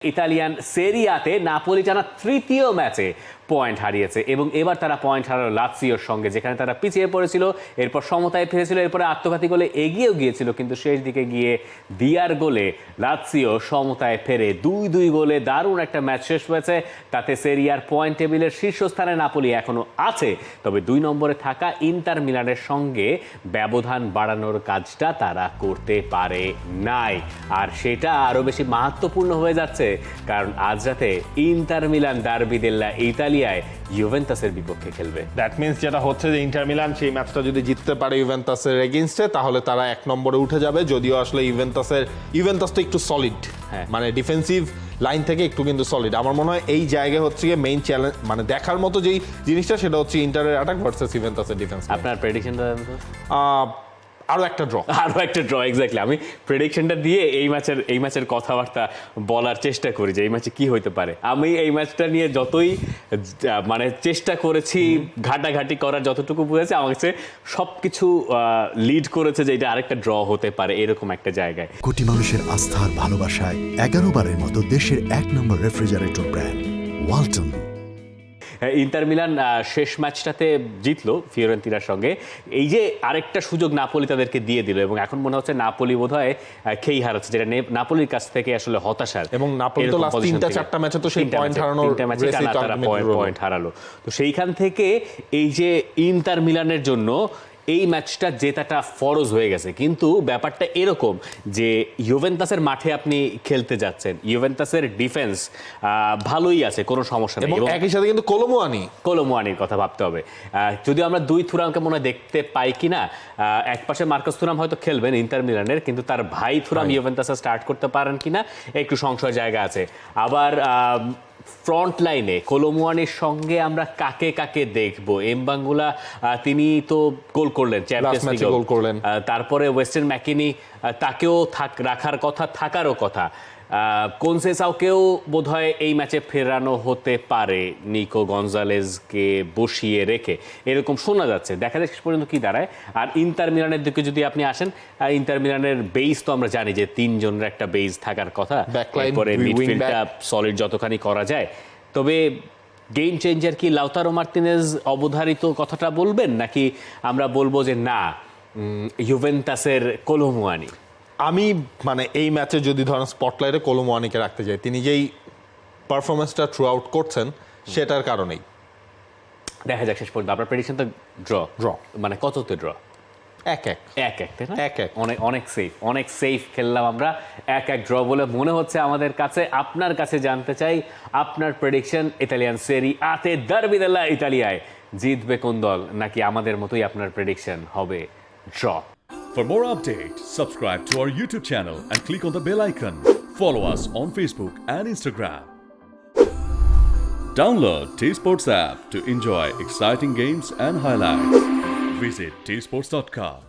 Italian সেরিয়াতে Napoli টানা তৃতীয় ম্যাচে পয়েন্ট হারিয়েছে এবং এবার তারা পয়েন্ট হারালো লাৎসিওর সঙ্গে, যেখানে তারা পিছিয়ে পড়েছিল, এরপর সমতায় ফিরেছিল, এরপরে আত্মঘাতী গোলে এগিয়েও গিয়েছিল, কিন্তু শেষ দিকে গিয়ে দিয়ার গোলে লাৎসিও সমতায় ফেরে 2-2 গোলে দারুণ একটা ম্যাচ শেষ হয়েছে। তাতে সেরিয়ার পয়েন্ট টেবিলের শীর্ষস্থানে নাপোলি এখনো আছে, তবে 2 নম্বরে থাকা ইন্টার মিলানের সঙ্গে ব্যবধান বাড়ানোর কাজটা তারা করতে পারে নাই, আর সেটা আরো বেশি মাহাত্ম্যপূর্ণ হয়ে যাচ্ছে কারণ আজ রাতে ইন্টার মিলান ডার্বি দেল্লা ইতালিয়ায় ইউভেন্টাসের বিপক্ষে খেলবে। দ্যাট মিন্স যেটা হচ্ছে যে ইন্টার মিলান সেই ম্যাচটা যদি জিততে পারে ইউভেন্টাসের এগেইনস্টে, তাহলে তারা 1 নম্বরে উঠে যাবে। যদিও আসলে ইউভেন্টাসটা একটু সলিড, মানে ডিফেন্সিভ লাইন থেকে একটু কিন্তু সলিড। আমার মনে হয় এই জায়গায় হচ্ছে গিয়ে মেইন চ্যালেঞ্জ, মানে দেখার মতো যেই জিনিসটা সেটা হচ্ছে ইন্টারের অ্যাটাক ভার্সেস ইউভেন্টাসের ডিফেন্স। আপনার প্রেডিকশনটা আরো একটা ড্র এক্স্যাক্টলি। আমি প্রেডিকশনটা দিয়ে এই ম্যাচের কথাবার্তা বলার চেষ্টা করি যে এই ম্যাচে কি হইতে পারে। আমি এই ম্যাচটা নিয়ে যতই মানে চেষ্টা করেছি, ঘাটাঘাটি করার যতটুকু বুঝেছে, আমার কাছে সবকিছু লিড করেছে যে এটা আরেকটা ড্র হতে পারে এরকম একটা জায়গায়। কোটি মানুষের আস্থার ভালোবাসায় 11 বারের মতো দেশের 1 নম্বর refrigerator brand Walton. Inter Milan শেষ ম্যাচটাতে জিতলো ফিওরেন্তিনার সঙ্গে, এই যে আরেকটা সুযোগ নাপোলি তাদেরকে দিয়ে দিল, এবং এখন মনে হচ্ছে নাপোলি বোধহয় খেই হারাচ্ছে, যেটা নাপোলির কাছ থেকে আসলে হতাশার। এবং নাপোলি তো লাস্ট 3-4টা ম্যাচে তো সেই পয়েন্ট হারালো। তো সেইখান থেকে এই যে ইন্টার মিলানের জন্য এই ম্যাচটা জেতাটা ফরজ হয়ে গেছে, কিন্তু ব্যাপারটা এরকম যে ইউভেন্টাসের মাঠে আপনি খেলতে যাচ্ছেন, ইউভেন্টাসের ডিফেন্স ভালোই আছে, কোনো সমস্যা নেই, এবং একই সাথে কিন্তু কলোমুয়ানির কথা ভাবতে হবে। যদিও আমরা 2 থুরামকে মনে হয় দেখতে পাই কিনা, এক পাশে মার্কাস থুরাম হয়তো খেলবেন ইন্টার মিলানের, কিন্তু তার ভাই থুরাম ইউভেন্টাসে স্টার্ট করতে পারেন কিনা একটু সংশয় জায়গা আছে। আবার ফ্রন্ট লাইনে কলোমুয়ানির সঙ্গে আমরা কাকে কাকে দেখবো? এমবাঙ্গুলা তিনি তো গোল করলেন, চ্যাম্পিয়ন্স লিগে গোল করলেন, তারপরে ওয়েস্টার্ন ম্যাকিনি তাকেও রাখার কথা, থাকারও কথা। কনসেসাওকেও বোধহয় এই ম্যাচে ফেরানো হতে পারে নিকো গঞ্জালেজকে বসিয়ে রেখে, এরকম শোনা যাচ্ছে। দেখা যাক শেষ পর্যন্ত কি দাঁড়ায়। আর ইন্টার মিলানের দিকে যদি আপনি আসেন, ইন্টার মিলানের বেস তো আমরা জানি যে 3 জনের একটা বেস থাকার কথা, এরপরে মিডফিল্ডটা সলিড যতখানি করা যায়। তবে গেম চেঞ্জার কি লাউতারো মার্তিনেজ অবধারিত কথাটা বলবেন, নাকি আমরা বলবো যে না ইউভেন্টাসের কলোমুয়ানি? আমি মানে এই ম্যাচে যদি ধরেন স্পটলাইটে কলোমুয়ানিকে রাখতে যাই, তিনি যেই পারফরমেন্সটা থ্রু আউট করছেন সেটার কারণেই। দেখা যাক শেষ পর্যন্ত। আপনার প্রেডিকশন তো ড্র, মানে কততে ড্র? 1-1 অনেক সেফ খেললাম আমরা, 1-1 ড্র বলে মনে হচ্ছে আমাদের কাছে। আপনার কাছে জানতে চাই আপনার প্রেডিকশন, ইতালিয়ান সেরিয়াতে ডার্বি দেল্লা ইতালিয়ায় জিতবে কোন দল, নাকি আমাদের মতোই আপনার প্রেডিকশন হবে draw? For more updates, subscribe to our YouTube channel and click on the bell icon. Follow us on Facebook and Instagram. Download T-Sports app to enjoy exciting games and highlights. Visit tsports.com.